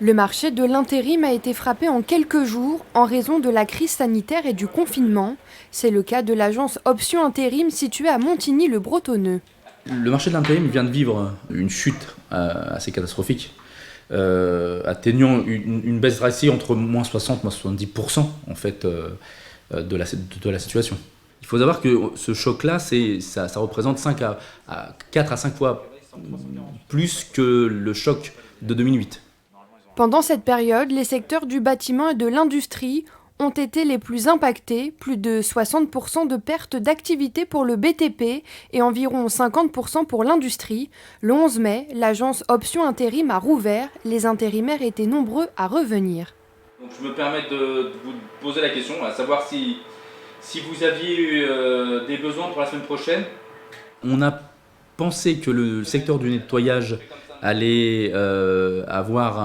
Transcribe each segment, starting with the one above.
Le marché de l'intérim a été frappé en quelques jours en raison de la crise sanitaire et du confinement. C'est le cas de l'agence Option Intérim située à Montigny-le-Bretonneux. Le marché de l'intérim vient de vivre une chute assez catastrophique, atteignant une baisse drastique entre moins 60 et moins 70% en fait, de la situation. Il faut savoir que ce choc-là, ça représente 4 à 5 fois plus que le choc de 2008. Pendant cette période, les secteurs du bâtiment et de l'industrie ont été les plus impactés, plus de 60% de pertes d'activité pour le BTP et environ 50% pour l'industrie. Le 11 mai, l'agence Option Intérim a rouvert, les intérimaires étaient nombreux à revenir. Donc je me permets de vous poser la question, à savoir si vous aviez eu des besoins pour la semaine prochaine. On a pensé que le secteur du nettoyage allait avoir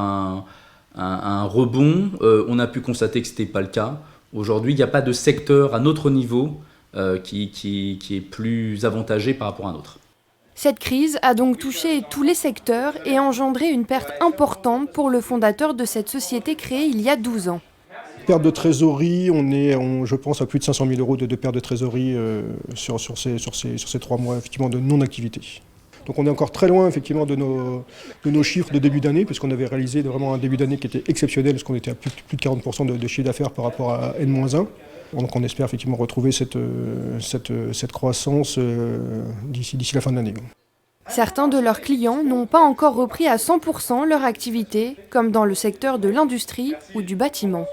un rebond. On a pu constater que ce n'était pas le cas. Aujourd'hui, il n'y a pas de secteur à notre niveau qui est plus avantagé par rapport à un autre. Cette crise a donc touché tous les secteurs et engendré une perte importante pour le fondateur de cette société créée il y a 12 ans. Perte de trésorerie, on est, je pense, à plus de 500 000 € de perte de trésorerie sur ces 3 mois effectivement, de non-activité. Donc on est encore très loin effectivement de nos chiffres de début d'année, puisqu'on avait réalisé vraiment un début d'année qui était exceptionnel, parce qu'on était à plus de 40% de chiffre d'affaires par rapport à N-1. Donc on espère effectivement retrouver cette croissance d'ici la fin de l'année. Certains de leurs clients n'ont pas encore repris à 100% leur activité, comme dans le secteur de l'industrie ou du bâtiment.